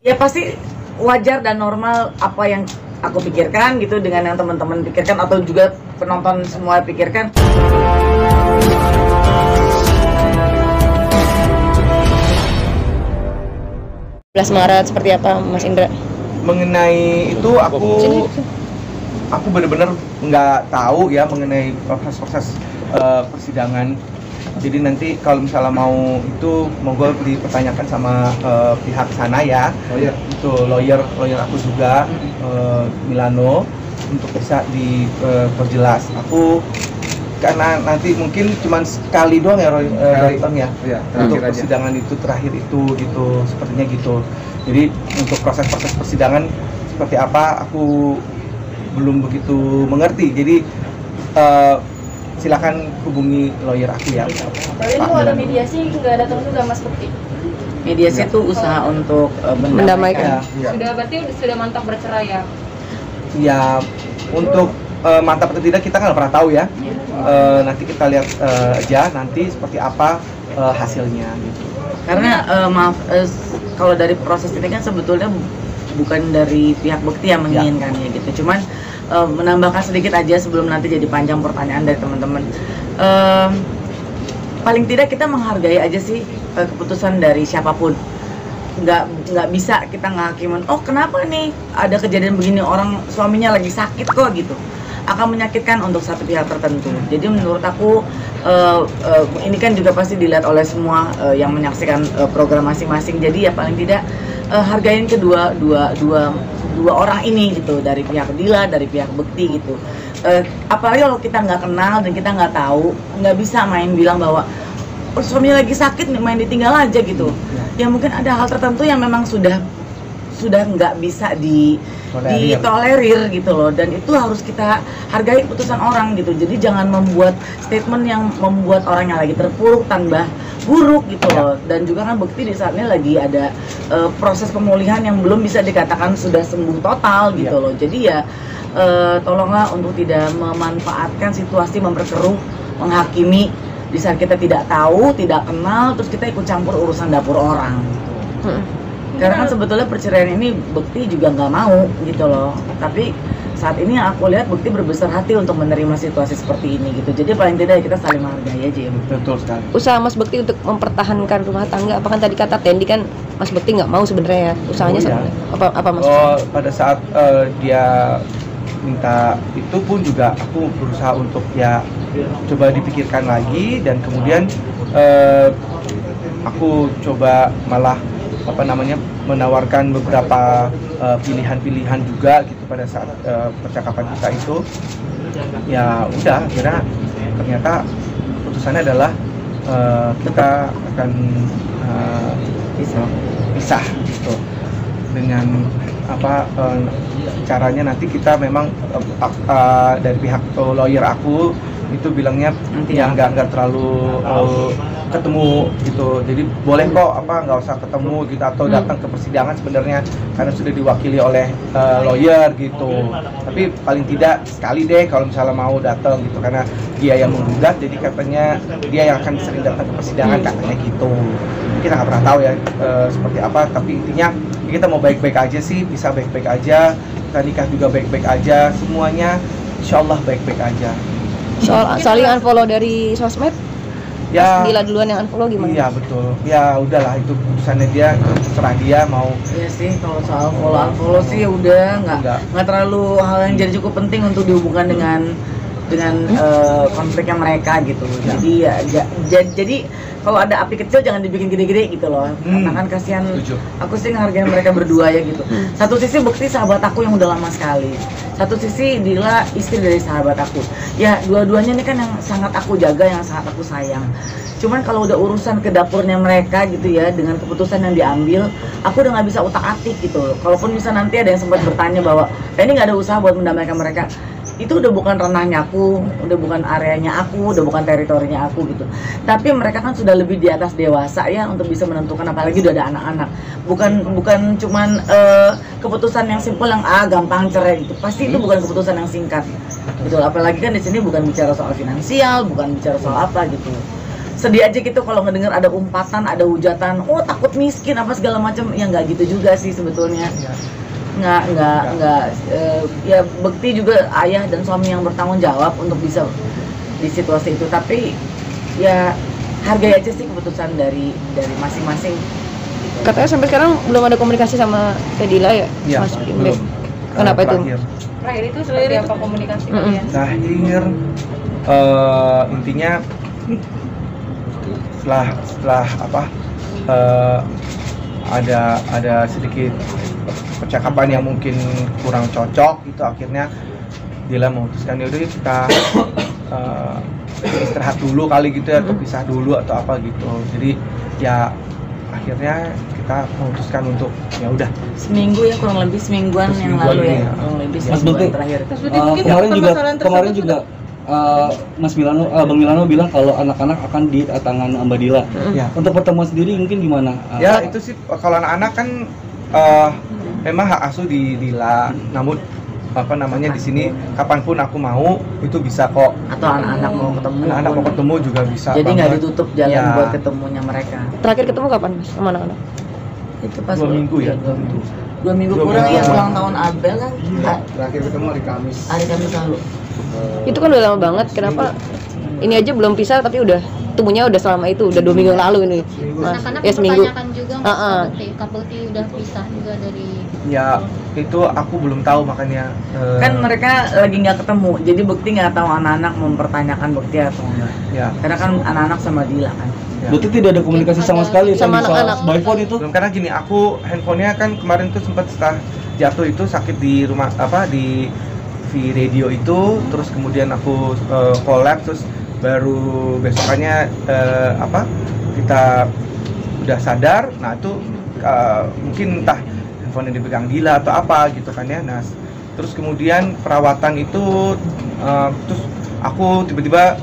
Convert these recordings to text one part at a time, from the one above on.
Ya pasti wajar dan normal apa yang aku pikirkan gitu dengan yang teman-teman pikirkan atau juga penonton semua pikirkan. 11 Maret seperti apa Mas Indra? Mengenai itu aku benar-benar nggak tahu ya mengenai proses persidangan. Jadi nanti kalau misalnya mau itu monggo dipertanyakan sama pihak sana ya. Itu lawyer aku juga Milano untuk bisa diperjelas. Aku karena nanti mungkin cuma sekali doang ya datang ya untuk persidangan itu terakhir itu gitu sepertinya gitu. Jadi untuk proses persidangan seperti apa aku belum begitu mengerti. Jadi silakan hubungi lawyer aku ya. Tapi itu ada mediasi nggak datang juga Mas Bekti? Mediasi itu usaha untuk mendamaikan. Ya. Berarti sudah mantap bercerai ya? Ya untuk mantap atau tidak kita kan nggak pernah tahu ya. Nanti kita lihat aja nanti seperti apa hasilnya gitu. Karena kalau dari proses ini kan sebetulnya bukan dari pihak Bekti yang menginginkannya gitu. Cuman menambahkan sedikit aja sebelum nanti jadi panjang pertanyaan dari teman-teman. Paling tidak kita menghargai aja sih keputusan dari siapapun. Nggak bisa kita ngakimin, oh kenapa nih ada kejadian begini, orang suaminya lagi sakit kok gitu, akan menyakitkan untuk satu pihak tertentu. Jadi menurut aku ini kan juga pasti dilihat oleh semua yang menyaksikan program masing-masing. Jadi ya paling tidak hargain kedua dua orang ini gitu, dari pihak Dila, dari pihak Bekti gitu. Apalagi kalau kita nggak kenal dan kita nggak tahu, nggak bisa main bilang bahwa suaminya lagi sakit main ditinggal aja gitu. Ya mungkin ada hal tertentu yang memang sudah nggak bisa ditolerir gitu loh, dan itu harus kita hargai keputusan orang gitu. Jadi jangan membuat statement yang membuat orang yang lagi terpuruk tambah buruk gitu loh. Dan juga kan Bekti di saat ini lagi ada proses pemulihan yang belum bisa dikatakan sudah sembuh total gitu loh. Jadi ya tolonglah untuk tidak memanfaatkan situasi, memperkeruh, menghakimi di saat kita tidak tahu, tidak kenal, terus kita ikut campur urusan dapur orang gitu. Karena kan sebetulnya perceraian ini Bekti juga nggak mau gitu loh. Tapi saat ini yang aku lihat Bekti berbesar hati untuk menerima situasi seperti ini gitu. Jadi paling tidak kita saling menghargai aja ya. Betul sekali. Usaha Mas Bekti untuk mempertahankan rumah tangga, apa kan tadi kata Tendi kan Mas Bekti nggak mau sebenarnya ya usahanya sebenarnya. Apa Mas? Pada saat dia minta itu pun juga aku berusaha untuk ya coba dipikirkan lagi, dan kemudian aku coba malah menawarkan beberapa pilihan-pilihan juga gitu pada saat percakapan kita itu. Ya udah, akhirnya ternyata keputusannya adalah kita akan pisah gitu. Dengan caranya nanti kita memang dari pihak lawyer aku itu bilangnya ya nggak terlalu ketemu gitu. Jadi boleh kok nggak usah ketemu gitu atau datang ke persidangan sebenarnya karena sudah diwakili oleh lawyer gitu. Tapi paling tidak sekali deh kalau misalnya mau datang gitu, karena dia yang menggugat, jadi katanya dia yang akan sering datang ke persidangan katanya gitu. Kita nggak pernah tahu ya seperti apa, tapi intinya kita mau baik-baik aja sih, bisa baik-baik aja, kita nikah juga baik-baik aja, semuanya insya Allah baik-baik aja. Soal yang unfollow dari sosmed, ya Dila duluan yang unfollow gimana? Iya betul, ya udahlah itu keputusannya dia, terserah dia mau. Iya sih, kalau soal unfollow sih ya udah nggak terlalu hal yang jadi cukup penting untuk dihubungkan dengan konfliknya mereka gitu. Jadi ya jadi kalau ada api kecil jangan dibikin gede-gede gitu loh. Karena kan kasihan. Aku sih ngehargain mereka berdua ya gitu. Satu sisi Bekti sahabat aku yang udah lama sekali. Satu sisi Dila istri dari sahabat aku. Ya dua-duanya ini kan yang sangat aku jaga, yang sangat aku sayang. Cuman kalau udah urusan ke dapurnya mereka gitu ya, dengan keputusan yang diambil, aku udah nggak bisa utak-atik gitu. Kalaupun bisa nanti ada yang sempat bertanya bahwa ini nggak ada usaha buat mendamaikan mereka, itu udah bukan ranahnya aku, udah bukan areanya aku, udah bukan teritorinya aku gitu. Tapi mereka kan sudah lebih di atas dewasa ya untuk bisa menentukan, apalagi udah ada anak-anak. Bukan cuman keputusan yang simpel yang gampang cerai gitu. Pasti itu bukan keputusan yang singkat. Gitu. Apalagi kan di sini bukan bicara soal finansial, bukan bicara soal apa gitu. sedih aja gitu kalau ngedenger ada umpatan, ada hujatan, oh takut miskin apa segala macam. Ya nggak gitu juga sih sebetulnya. Nggak ya Bekti juga ayah dan suami yang bertanggung jawab untuk bisa di situasi itu, tapi ya hargai aja sih keputusan dari masing-masing. Katanya sampai sekarang belum ada komunikasi sama Tedila ya, Iya, Mas belum. Imbek. Kenapa itu? Terakhir itu seperti apa komunikasi kalian? Terakhir intinya setelah apa ada sedikit percakapan yang mungkin kurang cocok itu, akhirnya Dila memutuskan yaudah kita istirahat dulu kali gitu ya, atau pisah dulu atau apa gitu. Jadi ya akhirnya kita memutuskan untuk ya udah Seminggu ya, kurang lebih semingguan yang lalu ya, kurang lebih Mas semingguan Bekti, terakhir. kemarin juga Mas Milano, Bang Milano bilang kalau anak-anak akan didatangan Mbak Dila. ya. Untuk pertemuan sendiri mungkin gimana? Ya itu sih kalau anak-anak kan memang hak asuh di Dila, namun apa namanya di sini kapanpun aku mau itu bisa kok. Atau anak-anak mau ketemu, Anak-anak mau ketemu juga bisa. jadi nggak banget. ditutup jalan Ya. buat ketemunya mereka. Terakhir ketemu kapan Mas sama anak-anak? Itu pas 2 minggu ya. 2 minggu Dua kurang minggu. ya, ulang tahun Abel kan. Terakhir ketemu hari Kamis. Hari Kamis lalu. Itu kan udah lama banget, kenapa ini aja belum pisah tapi udah temunya udah selama itu, udah 2 minggu yang lalu ini. Mas, Anak-anak ya seminggu. mempertanyakan juga Kak Bekti udah pisah juga dari Ya itu aku belum tahu makanya. Kan mereka lagi nggak ketemu, jadi Bekti nggak tahu anak-anak mempertanyakan Bekti atau enggak. Ya. Karena kan anak-anak sama Dila kan. Ya. Berarti tidak ada komunikasi sama sekali Sama soal anak-anak. by phone itu? Belum, karena gini, aku handphonenya kan kemarin tuh sempat setelah jatuh itu sakit di rumah apa di V-Radio itu, terus kemudian aku collab, terus baru besokannya apa kita udah sadar. Nah itu mungkin entah handphone yang dipegang Dila atau apa gitu kan ya. Nah terus kemudian perawatan itu terus aku tiba-tiba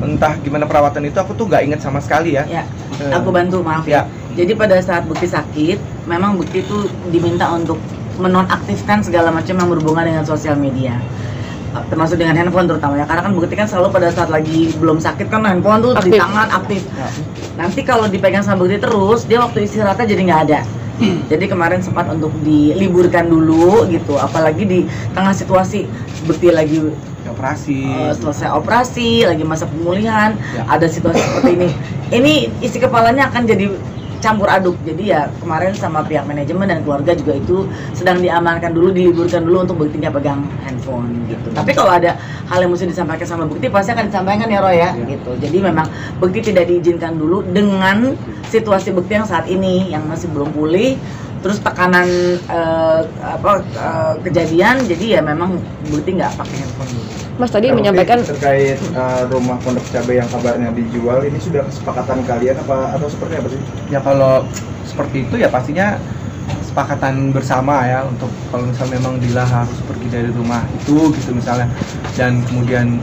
entah gimana perawatan itu, aku tuh nggak inget sama sekali ya. Ya, aku bantu, maaf ya. Jadi pada saat Bekti sakit, memang Bekti itu diminta untuk menonaktifkan segala macam yang berhubungan dengan sosial media, termasuk dengan handphone terutama ya, karena kan Bekti kan selalu pada saat lagi belum sakit kan handphone tuh di Aktif. tangan aktif. Nanti kalau dipegang sama Bekti terus, dia waktu istirahatnya jadi nggak ada. Jadi kemarin sempat untuk diliburkan dulu gitu, apalagi di tengah situasi Bekti lagi Operasi. selesai operasi, lagi masa pemulihan, Ya. ada situasi seperti ini. Ini isi kepalanya akan jadi campur aduk. Jadi ya kemarin sama pihak manajemen dan keluarga juga itu sedang diamankan dulu, diliburkan dulu untuk Bekti nggak pegang handphone gitu. Tapi kalau ada hal yang mesti disampaikan sama Bekti pasti akan disampaikan ya Roy ya, gitu. Jadi memang Bekti tidak diizinkan dulu dengan situasi Bekti yang saat ini yang masih belum pulih, terus tekanan kejadian, jadi ya memang Bekti nggak pakai handphone dulu. Mas tadi menyampaikan terkait rumah Pondok Cabai yang kabarnya dijual, ini sudah kesepakatan kalian apa atau seperti apa sih? Ya kalau seperti itu ya pastinya kesepakatan bersama ya, untuk kalau misalnya memang Dila harus pergi dari rumah itu gitu misalnya, dan kemudian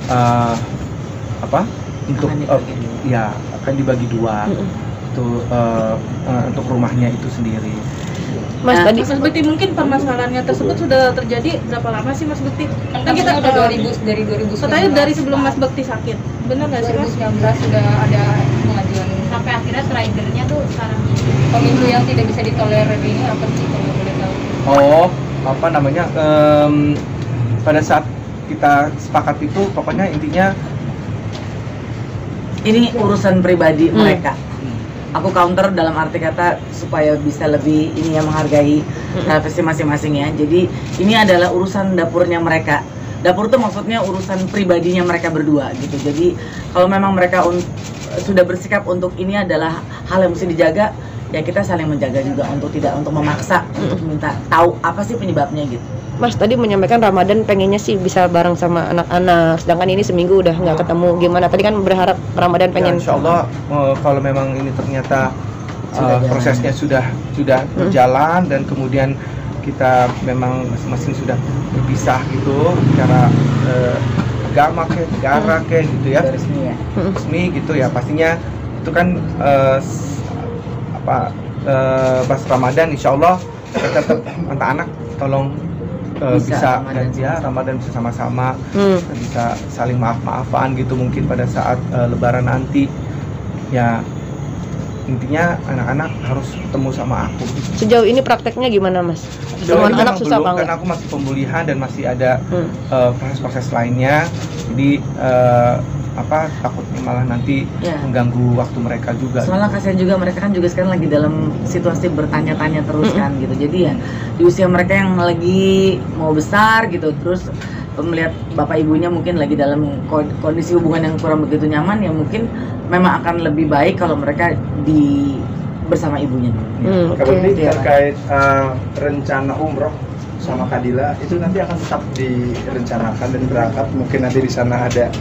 apa untuk Akan dibagi dua. ya akan dibagi dua itu untuk rumahnya itu sendiri. Mas Nah, tadi Mas Bekti, mungkin permasalahannya tersebut sudah terjadi berapa lama sih Mas Bekti? Kan kita udah dari 2019. Katanya dari sebelum Mas Bekti sakit. Benar nggak sih Mas? 2019 sudah ada pengajuan sampai akhirnya triggernya tuh sekarang ini. pemilu yang tidak bisa ditolerir ini apa sih kalau boleh tahu? Oh, apa namanya? Pada saat kita sepakat itu, pokoknya intinya Ini urusan pribadi mereka. Aku counter dalam arti kata supaya bisa lebih ini ya, menghargai privasi masing-masing ya. Jadi ini adalah urusan dapurnya mereka. Dapur itu maksudnya urusan pribadinya mereka berdua gitu. Jadi kalau memang mereka sudah bersikap untuk ini adalah hal yang mesti dijaga, ya kita saling menjaga juga untuk tidak untuk memaksa untuk minta tahu apa sih penyebabnya gitu. Mas tadi menyampaikan Ramadan pengennya sih bisa bareng sama anak-anak, sedangkan ini seminggu udah nggak ketemu. Gimana? Tadi kan berharap Ramadan pengen. ya, insya Allah kalau memang ini ternyata Sudah jalan. prosesnya sudah berjalan dan kemudian kita memang masing-masing sudah berpisah gitu secara agama ke negara ke gitu ya, Resmi ya. resmi gitu ya, pastinya itu kan pas Ramadan insya Allah tetap anak-anak tolong bisa Ramadan ya Ramadan bisa sama-sama, Hmm. bisa saling maaf-maafan gitu mungkin pada saat Lebaran nanti ya intinya anak-anak harus ketemu sama aku. Sejauh ini prakteknya gimana, Mas? Sejauh Temuan ini anak memang susah belum, apa enggak? karena aku masih pemulihan dan masih ada proses-proses lainnya, jadi takutnya malah nanti Ya. mengganggu waktu mereka juga. Soalnya kasihan juga mereka kan juga sekarang lagi dalam situasi bertanya-tanya terus kan gitu. Jadi ya di usia mereka yang lagi mau besar gitu, terus melihat bapak ibunya mungkin lagi dalam kondisi hubungan yang kurang begitu nyaman, ya mungkin memang akan lebih baik kalau mereka bersama ibunya. Kak Putri, Gitu ya, terkait rencana umroh sama Kadila itu nanti akan tetap direncanakan dan berangkat, mungkin nanti di sana ada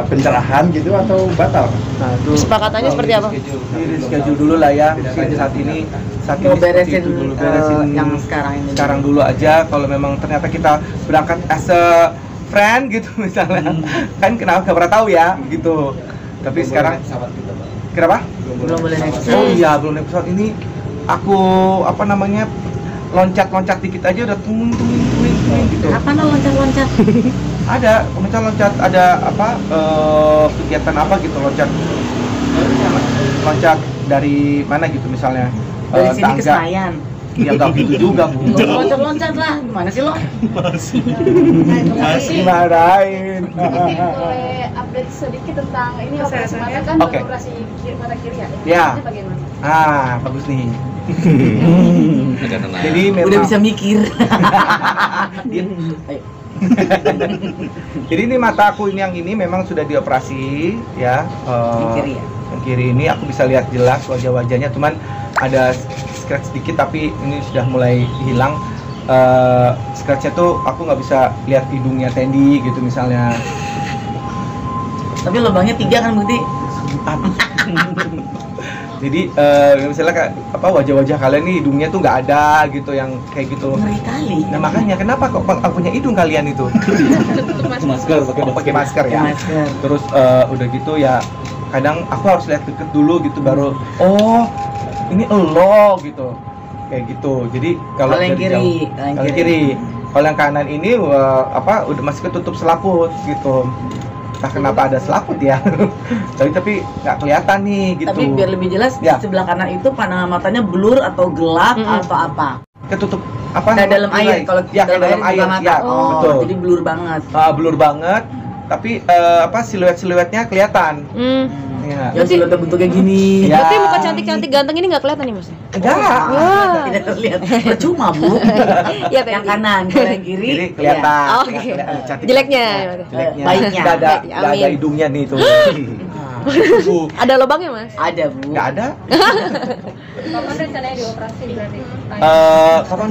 pencerahan gitu atau batal? Nah, itu Kesepakatannya seperti apa? Di schedule dulu lah ya. Saat ini Mau seperti beresin itu dulu, beresin yang sekarang ini. sekarang dulu aja. Kalau memang ternyata kita berangkat as a friend gitu misalnya, kan kenapa nggak pernah tahu ya gitu. Tapi sekarang kenapa? Belum boleh naik pesawat. Oh iya, belum naik pesawat. Ini aku loncat dikit aja udah tung gitu. Apa no loncat-loncat? Ada loncat, ada kegiatan apa gitu, loncat dari mana gitu misalnya. Dari sini ke tangga. Senayan. Ya nggak gitu juga, Bu. Loncat-loncat lah, gimana sih lo? Masih marahin. Boleh update sedikit tentang ini operasi mata kan, Oke. operasi mata kiri ya? Ya. Ini bagaimana? Bagus nih. Jadi memang Udah bisa mikir. Ayo. Jadi ini mata aku ini yang ini memang sudah dioperasi ya. Yang kiri ya? Yang kiri ini aku bisa lihat jelas wajah-wajahnya, cuman ada scratch sedikit tapi ini sudah mulai hilang. Scratchnya tuh aku nggak bisa lihat hidungnya Tendi gitu misalnya. Tapi lubangnya 3 kan Bukti? Jadi misalnya wajah-wajah kalian nih hidungnya tuh nggak ada gitu, yang kayak gitu. Ngeri kali. Nah makanya kenapa kok punya hidung kalian itu? Masker, Pakai masker ya. Masker. Terus udah gitu ya kadang aku harus lihat deket dulu gitu baru ini elo gitu, kayak gitu. Jadi kalau yang dari kiri, jauh- yang kalau yang kiri. kiri, kalau yang kanan ini udah masih ketutup selaput gitu. Entah kenapa ada selaput ya. tapi nggak kelihatan nih gitu. Tapi biar lebih jelas, Ya. di sebelah kanan itu pandangan matanya blur atau gelap atau apa? ketutup Kayak dalam air, kalau ya kayak dalam air buka mata. ya Oh, betul. jadi blur banget. Blur banget, tapi siluetnya kelihatan. Ya. Yang siluetnya bentuknya gini. Ya. Berarti muka cantik-cantik ganteng ini nggak kelihatan nih, Mas? Enggak. Tidak terlihat. Percuma, Bu. Iya, Yang kanan, kalau yang kiri. Jadi kelihatan. Iya. Oh, nggak oke. kelihatan cantik. Jeleknya. Jeleknya. Baiknya. Nggak ada, Baik, nggak ada amin. hidungnya nih tuh. Bu, Ada lubangnya, Mas? Ada, Bu. nggak ada. Kapan rencananya dioperasi berarti? Kapan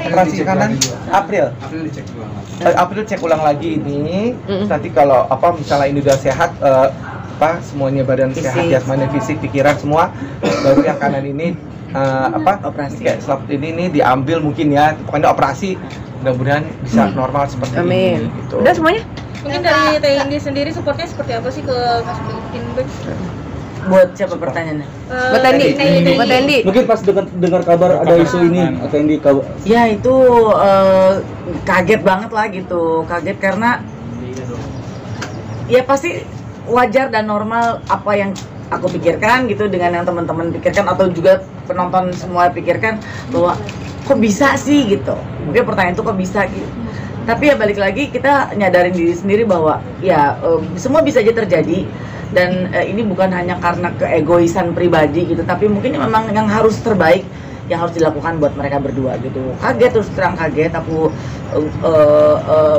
operasi kanan? April. April cek ulang lagi ini. Terus nanti kalau misalnya ini udah sehat, semuanya badan sehat, Fisik. jasmani, fisik, pikiran semua, baru yang kanan ini Operasi. kayak selaput ini diambil mungkin ya, pokoknya operasi, mudah-mudahan bisa normal seperti Amin. ini gitu. Udah semuanya? Mungkin dari TND sendiri supportnya seperti apa sih ke Mas Kinbek? Buat siapa pertanyaannya? Buat Tendi. Buat Tendi. Mungkin pas dengar kabar ada isu ini atau yang di kabar Ya itu kaget banget lah gitu, kaget karena ya pasti wajar dan normal apa yang aku pikirkan gitu dengan yang teman-teman pikirkan atau juga penonton semua pikirkan bahwa kok bisa sih gitu. Mungkin pertanyaan itu kok bisa gitu. Tapi ya balik lagi kita nyadarin diri sendiri bahwa ya semua bisa aja terjadi dan ini bukan hanya karena keegoisan pribadi gitu, tapi mungkin memang yang harus terbaik yang harus dilakukan buat mereka berdua gitu. Kaget, terus terang kaget aku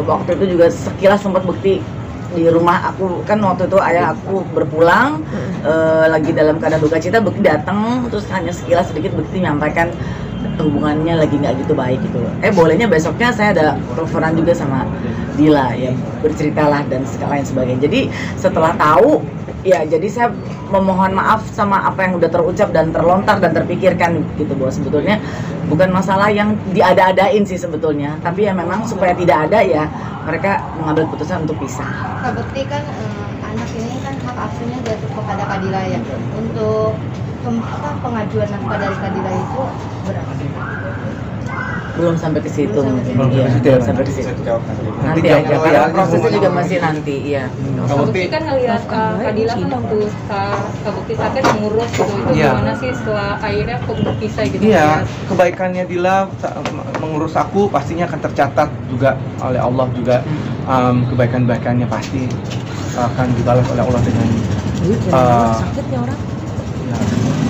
waktu itu juga sekilas sempat Bukti di rumah aku, kan waktu itu ayah aku berpulang lagi dalam keadaan duka cita. Bukti datang terus hanya sekilas sedikit Bukti menyampaikan hubungannya lagi nggak gitu baik gitu. Bolehnya besoknya saya ada teleponan juga sama Dila ya, berceritalah dan lain sebagainya. Jadi setelah tahu ya, jadi saya memohon maaf sama apa yang udah terucap dan terlontar dan terpikirkan gitu, bahwa sebetulnya bukan masalah yang diada-adain sih sebetulnya, tapi ya memang supaya tidak ada ya mereka mengambil keputusan untuk pisah. Kak Bekti kan anak ini kan hak asuhnya jatuh kepada Kadila ya. Untuk pengajuan nafkah dari Kadila itu berapa? belum sampai ke situ mungkin. Belum Iya, sampai situ ya, belum sampai ke situ. Nanti jawab aja, nanti karena ya. prosesnya juga masih nanti, iya. Kak Bukti kan ngeliat Kadila kan waktu Kak Bukti sakit mengurus gitu, itu Iya. gimana sih setelah akhirnya kok berpisah gitu? Iya, ngeliat? kebaikannya Dila mengurus aku pastinya akan tercatat juga oleh Allah juga. Kebaikan-kebaikannya pasti akan dibalas oleh Allah dengan sakitnya orang.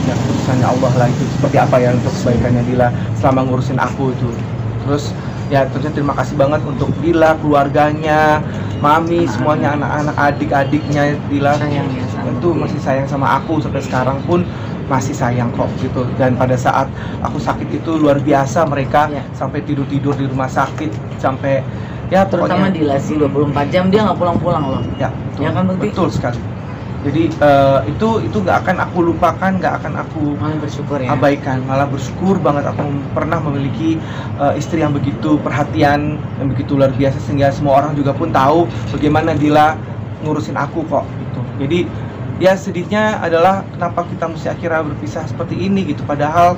ya keputusannya Allah lah itu seperti apa ya untuk kebaikannya Dila selama ngurusin aku itu. Terus ya tentunya terima kasih banget untuk Dila, keluarganya, mami, semuanya, anak-anak, adik-adiknya Dila Sayangnya sama itu masih sayang sama aku sampai sekarang pun masih sayang kok gitu. Dan pada saat aku sakit itu luar biasa mereka Ya. sampai tidur-tidur di rumah sakit sampai ya Terutama pokoknya Dila sih 24 jam dia nggak pulang-pulang loh. ya Ya kan, Bukti? betul sekali. Jadi itu nggak akan aku lupakan, nggak akan aku Malah bersyukur ya. abaikan, malah bersyukur banget aku pernah memiliki istri yang begitu perhatian, yang begitu luar biasa sehingga semua orang juga pun tahu bagaimana Dila ngurusin aku kok gitu. Jadi ya sedihnya adalah kenapa kita mesti akhirnya berpisah seperti ini gitu, padahal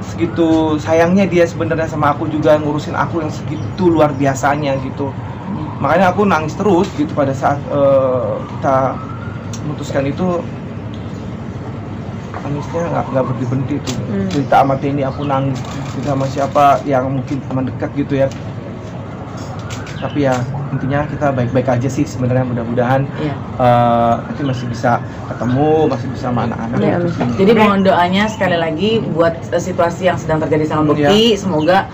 segitu sayangnya dia sebenarnya sama aku juga ngurusin aku yang segitu luar biasanya gitu. Makanya aku nangis terus gitu pada saat kita memutuskan itu, nangisnya nggak berhenti itu. Cerita sama Teni aku nangis, cerita sama siapa yang mungkin teman dekat gitu ya. Tapi ya intinya kita baik-baik aja sih sebenarnya, mudah-mudahan Iya. nanti masih bisa ketemu, masih bisa sama anak-anak. Iya, gitu sih. Jadi mohon doanya sekali lagi buat situasi yang sedang terjadi sama Bukti, semoga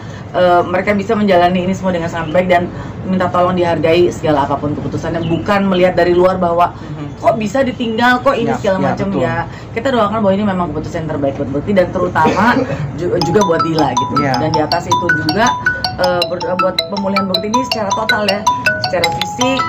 mereka bisa menjalani ini semua dengan sangat baik dan minta tolong dihargai segala apapun keputusannya, bukan melihat dari luar bahwa kok bisa ditinggal, kok ini Ya, segala ya, macam betul. ya. Kita doakan bahwa ini memang keputusan yang terbaik buat Bukti dan terutama juga buat Dila gitu. Ya. Dan di atas itu juga berdoa buat pemulihan Bukti ini secara total ya, secara fisik,